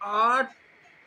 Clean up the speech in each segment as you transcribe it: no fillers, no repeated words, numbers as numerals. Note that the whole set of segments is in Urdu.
8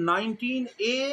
19A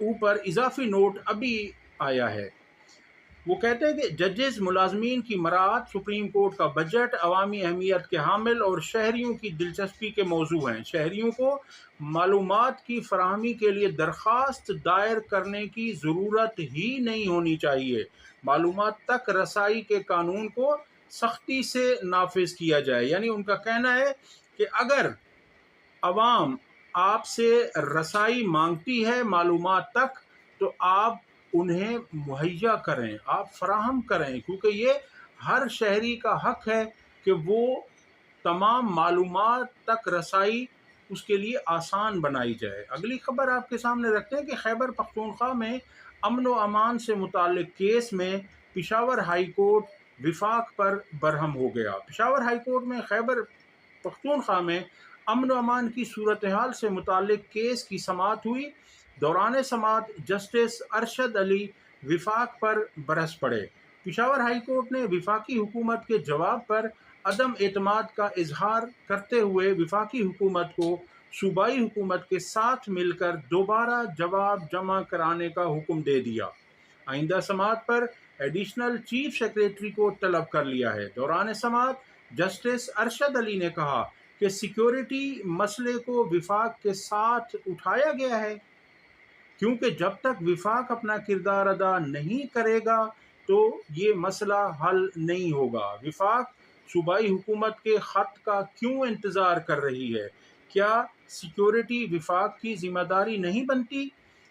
اوپر اضافی نوٹ ابھی آیا ہے۔ وہ کہتے ہیں کہ ججز ملازمین کی مراعات سپریم کورٹ کا بجٹ عوامی اہمیت کے حامل اور شہریوں کی دلچسپی کے موضوع ہیں۔ شہریوں کو معلومات کی فراہمی کے لیے درخواست دائر کرنے کی ضرورت ہی نہیں ہونی چاہیے۔ معلومات تک رسائی کے قانون کو سختی سے نافذ کیا جائے۔ یعنی ان کا کہنا ہے کہ اگر عوام آپ سے رسائی مانگتی ہے معلومات تک تو آپ انہیں مہیا کریں، آپ فراہم کریں، کیونکہ یہ ہر شہری کا حق ہے کہ وہ تمام معلومات تک رسائی اس کے لیے آسان بنائی جائے۔ اگلی خبر آپ کے سامنے رکھتے ہیں کہ خیبر پختونخوا میں امن و امان سے متعلق کیس میں پشاور ہائی کورٹ وفاق پر برہم ہو گیا۔ پشاور ہائی کورٹ میں خیبر پختونخوا میں امن و امان کی صورتحال سے متعلق کیس کی سماعت ہوئی۔ دوران سماعت جسٹس ارشد علی وفاق پر برس پڑے۔ پشاور ہائی کورٹ نے وفاقی حکومت کے جواب پر عدم اعتماد کا اظہار کرتے ہوئے وفاقی حکومت کو صوبائی حکومت کے ساتھ مل کر دوبارہ جواب جمع کرانے کا حکم دے دیا۔ آئندہ سماعت پر ایڈیشنل چیف سیکریٹری کو طلب کر لیا ہے۔ دوران سماعت جسٹس ارشد علی نے کہا کہ سیکیورٹی مسئلے کو وفاق کے ساتھ اٹھایا گیا ہے، کیونکہ جب تک وفاق اپنا کردار ادا نہیں کرے گا تو یہ مسئلہ حل نہیں ہوگا۔ وفاق صوبائی حکومت کے خط کا کیوں انتظار کر رہی ہے؟ کیا سیکیورٹی وفاق کی ذمہ داری نہیں بنتی؟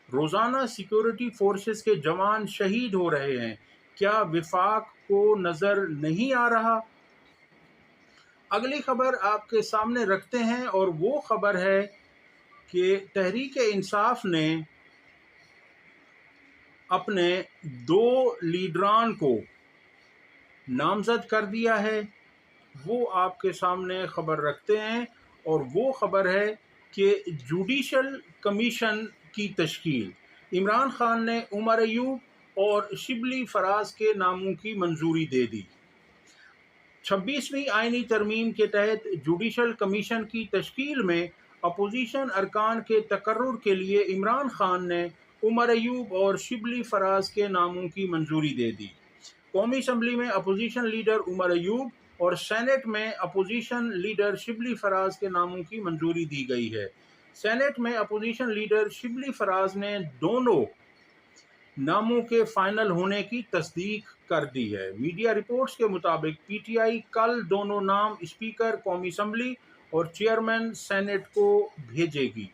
روزانہ سیکیورٹی فورسز کے جوان شہید ہو رہے ہیں، کیا وفاق کو نظر نہیں آ رہا؟ اگلی خبر آپ کے سامنے رکھتے ہیں اور وہ خبر ہے کہ تحریک انصاف نے اپنے 2 لیڈران کو نامزد کر دیا ہے۔ وہ آپ کے سامنے خبر رکھتے ہیں اور وہ خبر ہے کہ جوڈیشل کمیشن کی تشکیل۔ عمران خان نے عمر ایوب اور شبلی فراز کے ناموں کی منظوری دے دی۔ 26ویں آئینی ترمیم کے تحت جوڈیشل کمیشن کی تشکیل میں اپوزیشن ارکان کے تقرر کے لیے عمران خان نے عمر ایوب اور شبلی فراز کے ناموں کی منظوری دے دی۔ قومی اسمبلی میں اپوزیشن لیڈر عمر ایوب اور سینٹ میں اپوزیشن لیڈر شبلی فراز کے ناموں کی منظوری دی گئی ہے۔ سینٹ میں اپوزیشن لیڈر شبلی فراز نے دونوں ناموں کے فائنل ہونے کی تصدیق کر دی ہے۔ میڈیا رپورٹس کے مطابق پی ٹی آئی کل دونوں نام اسپیکر قومی اسمبلی اور چیئرمین سینٹ کو بھیجے گی۔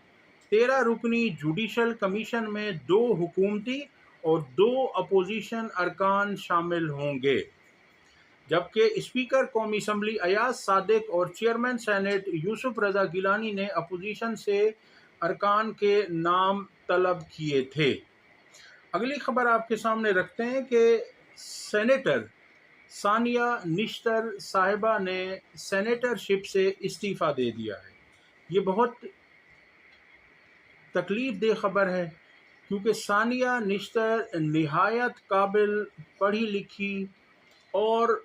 13 رکنی جوڈیشل کمیشن میں 2 حکومتی اور 2 اپوزیشن ارکان شامل ہوں گے، جبکہ اسپیکر قومی اسمبلی ایاز صادق اور چیئرمین سینٹ یوسف رضا گیلانی نے اپوزیشن سے ارکان کے نام طلب کیے تھے۔ اگلی خبر آپ کے سامنے رکھتے ہیں کہ سینیٹر ثانیہ نشتر صاحبہ نے سینیٹرشپ سے استعفیٰ دے دیا ہے۔ یہ بہت تکلیف دہ خبر ہے، کیونکہ ثانیہ نشتر نہایت قابل، پڑھی لکھی اور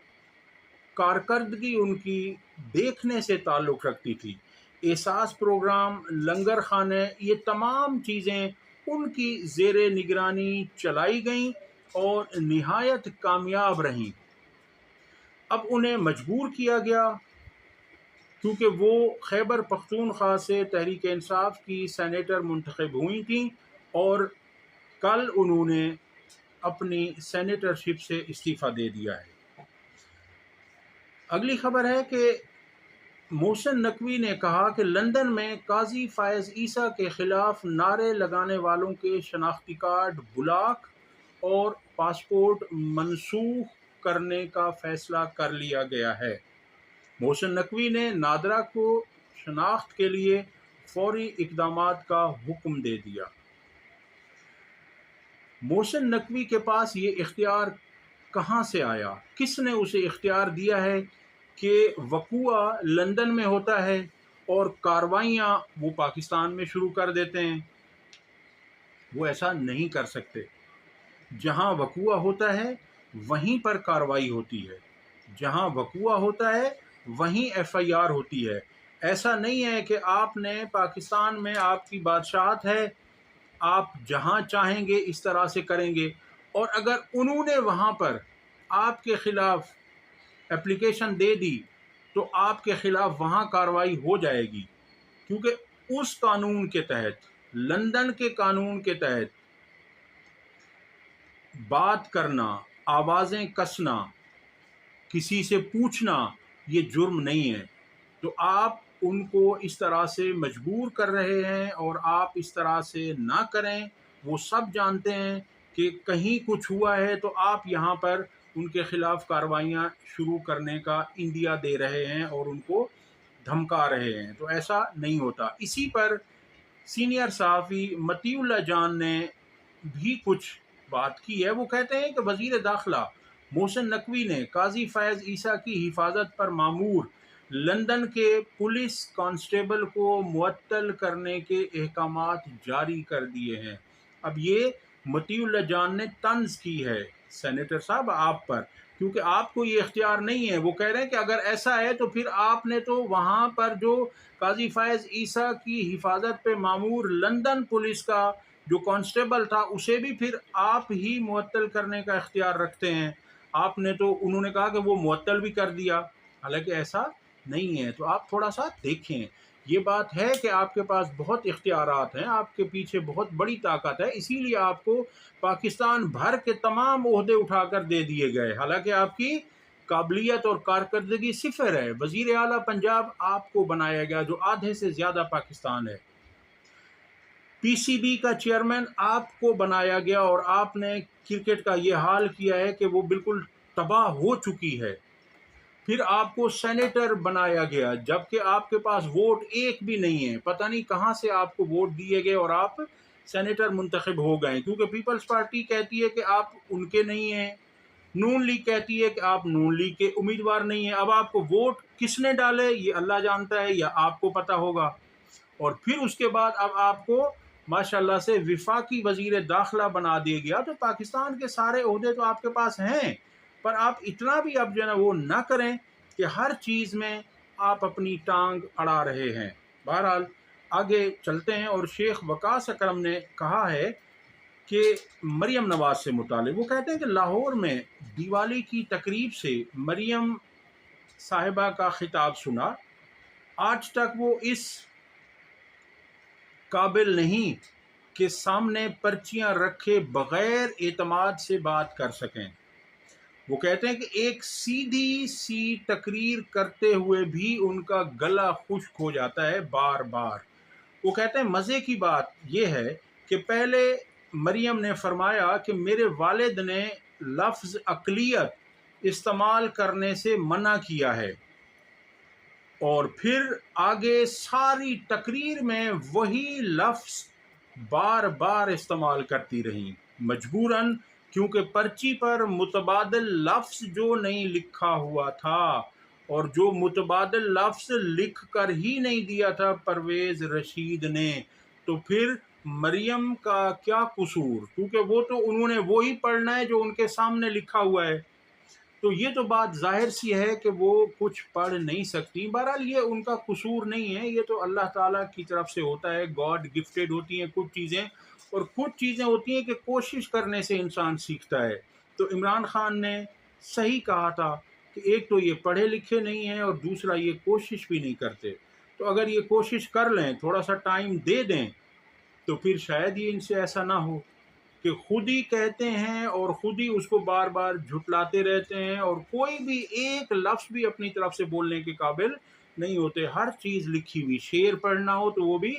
کارکردگی ان کی دیکھنے سے تعلق رکھتی تھی۔ احساس پروگرام، لنگر خانے، یہ تمام چیزیں ان کی زیر نگرانی چلائی گئیں اور نہایت کامیاب رہیں۔ اب انہیں مجبور کیا گیا کیونکہ وہ خیبر پختونخوا سے تحریک انصاف کی سینیٹر منتخب ہوئی تھیں اور کل انہوں نے اپنی سینیٹرشپ سے استعفیٰ دے دیا ہے۔ اگلی خبر ہے کہ محسن نقوی نے کہا کہ لندن میں قاضی فائز عیسیٰ کے خلاف نعرے لگانے والوں کے شناختی کارڈ بلاک اور پاسپورٹ منسوخ کرنے کا فیصلہ کر لیا گیا ہے۔ محسن نقوی نے نادرا کو شناخت کے لیے فوری اقدامات کا حکم دے دیا۔ محسن نقوی کے پاس یہ اختیار کہاں سے آیا؟ کس نے اسے اختیار دیا ہے کہ وقوع لندن میں ہوتا ہے اور کارروائیاں وہ پاکستان میں شروع کر دیتے ہیں؟ وہ ایسا نہیں کر سکتے۔ جہاں وقوع ہوتا ہے وہیں پر کارروائی ہوتی ہے، جہاں وقوع ہوتا ہے وہیں ایف آئی آر ہوتی ہے۔ ایسا نہیں ہے کہ آپ نے پاکستان میں آپ کی بادشاہت ہے آپ جہاں چاہیں گے اس طرح سے کریں گے، اور اگر انہوں نے وہاں پر آپ کے خلاف اپلیکیشن دے دی تو آپ کے خلاف وہاں کارروائی ہو جائے گی، کیونکہ اس قانون کے تحت، لندن کے قانون کے تحت بات کرنا، آوازیں کسنا، کسی سے پوچھنا یہ جرم نہیں ہے۔ تو آپ ان کو اس طرح سے مجبور کر رہے ہیں، اور آپ اس طرح سے نہ کریں۔ وہ سب جانتے ہیں کہ کہیں کچھ ہوا ہے تو آپ یہاں پر ان کے خلاف کارروائیاں شروع کرنے کا عندیہ دے رہے ہیں اور ان کو دھمکا رہے ہیں، تو ایسا نہیں ہوتا۔ اسی پر سینئر صحافی مطیع اللہ جان نے بھی کچھ بات کی ہے۔ وہ کہتے ہیں کہ وزیر داخلہ محسن نقوی نے قاضی فیض عیسیٰ کی حفاظت پر مامور لندن کے پولیس کانسٹیبل کو معطل کرنے کے احکامات جاری کر دیے ہیں۔ اب یہ مطیع اللہ جان نے طنز کی ہے سینیٹر صاحب آپ پر، کیونکہ آپ کو یہ اختیار نہیں ہے۔ وہ کہہ رہے ہیں کہ اگر ایسا ہے تو پھر آپ نے تو وہاں پر جو قاضی فیض عیسیٰ کی حفاظت پہ مامور لندن پولیس کا جو کانسٹیبل تھا اسے بھی پھر آپ ہی معطل کرنے کا اختیار رکھتے ہیں۔ آپ نے تو، انہوں نے کہا کہ وہ معطل بھی کر دیا، حالانکہ ایسا نہیں ہے۔ تو آپ تھوڑا سا دیکھیں، یہ بات ہے کہ آپ کے پاس بہت اختیارات ہیں، آپ کے پیچھے بہت بڑی طاقت ہے، اسی لیے آپ کو پاکستان بھر کے تمام عہدے اٹھا کر دے دیے گئے، حالانکہ آپ کی قابلیت اور کارکردگی صفر ہے۔ وزیر اعلیٰ پنجاب آپ کو بنایا گیا، جو آدھے سے زیادہ پاکستان ہے۔ پی سی بی کا چیئرمین آپ کو بنایا گیا، اور آپ نے کرکٹ کا یہ حال کیا ہے کہ وہ بالکل تباہ ہو چکی ہے۔ پھر آپ کو سینیٹر بنایا گیا، جبکہ آپ کے پاس ووٹ ایک بھی نہیں ہے، پتہ نہیں کہاں سے آپ کو ووٹ دیے گئے اور آپ سینیٹر منتخب ہو گئے، کیونکہ پیپلز پارٹی کہتی ہے کہ آپ ان کے نہیں ہیں، نون لیگ کہتی ہے کہ آپ نون لیگ کے امیدوار نہیں ہیں۔ اب آپ کو ووٹ کس نے ڈالے یہ اللہ جانتا ہے، یا آپ کو پتہ ہوگا۔ اور پھر اس کے بعد اب آپ کو ماشاءاللہ سے وفاقی وزیر داخلہ بنا دیا گیا، تو پاکستان کے سارے عہدے تو آپ کے پاس ہیں، پر آپ اتنا بھی اب جو ہے نا وہ نہ کریں کہ ہر چیز میں آپ اپنی ٹانگ اڑا رہے ہیں۔ بہرحال آگے چلتے ہیں، اور شیخ وقاص اکرم نے کہا ہے کہ مریم نواز سے متعلق، وہ کہتے ہیں کہ لاہور میں دیوالی کی تقریب سے مریم صاحبہ کا خطاب سنا، آج تک وہ اس قابل نہیں کہ سامنے پرچیاں رکھے بغیر اعتماد سے بات کر سکیں۔ وہ کہتے ہیں کہ ایک سیدھی سی تقریر کرتے ہوئے بھی ان کا گلا خشک ہو جاتا ہے بار بار۔ وہ کہتے ہیں مزے کی بات یہ ہے کہ پہلے مریم نے فرمایا کہ میرے والد نے لفظ اقلیت استعمال کرنے سے منع کیا ہے، اور پھر آگے ساری تقریر میں وہی لفظ بار بار استعمال کرتی رہیں، مجبوراً، کیونکہ پرچی پر متبادل لفظ جو نہیں لکھا ہوا تھا، اور جو متبادل لفظ لکھ کر ہی نہیں دیا تھا پرویز رشید نے، تو پھر مریم کا کیا قصور، کیونکہ وہ تو انہوں نے وہی پڑھنا ہے جو ان کے سامنے لکھا ہوا ہے۔ تو یہ تو بات ظاہر سی ہے کہ وہ کچھ پڑھ نہیں سکتی۔ بہرحال یہ ان کا قصور نہیں ہے، یہ تو اللہ تعالیٰ کی طرف سے ہوتا ہے، گاڈ گفٹیڈ ہوتی ہیں کچھ چیزیں، اور کچھ چیزیں ہوتی ہیں کہ کوشش کرنے سے انسان سیکھتا ہے۔ تو عمران خان نے صحیح کہا تھا کہ ایک تو یہ پڑھے لکھے نہیں ہیں، اور دوسرا یہ کوشش بھی نہیں کرتے۔ تو اگر یہ کوشش کر لیں، تھوڑا سا ٹائم دے دیں، تو پھر شاید یہ ان سے ایسا نہ ہو کہ خود ہی کہتے ہیں اور خود ہی اس کو بار بار جھٹلاتے رہتے ہیں، اور کوئی بھی ایک لفظ بھی اپنی طرف سے بولنے کے قابل نہیں ہوتے۔ ہر چیز لکھی ہوئی، شعر پڑھنا ہو تو وہ بھی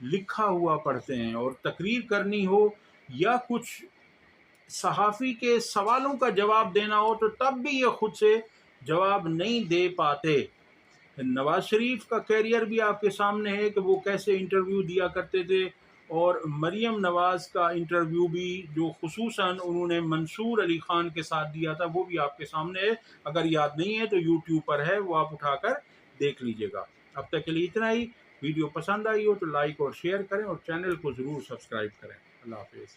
لکھا ہوا پڑھتے ہیں، اور تقریر کرنی ہو یا کچھ صحافی کے سوالوں کا جواب دینا ہو تو تب بھی یہ خود سے جواب نہیں دے پاتے۔ نواز شریف کا کیریئر بھی آپ کے سامنے ہے کہ وہ کیسے انٹرویو دیا کرتے تھے، اور مریم نواز کا انٹرویو بھی جو خصوصاً انہوں نے منصور علی خان کے ساتھ دیا تھا وہ بھی آپ کے سامنے ہے۔ اگر یاد نہیں ہے تو یوٹیوب پر ہے، وہ آپ اٹھا کر دیکھ لیجئے گا۔ اب تک کے لیے اتنا ہی۔ ویڈیو پسند آئی ہو تو لائک اور شیئر کریں، اور چینل کو ضرور سبسکرائب کریں۔ اللہ حافظ۔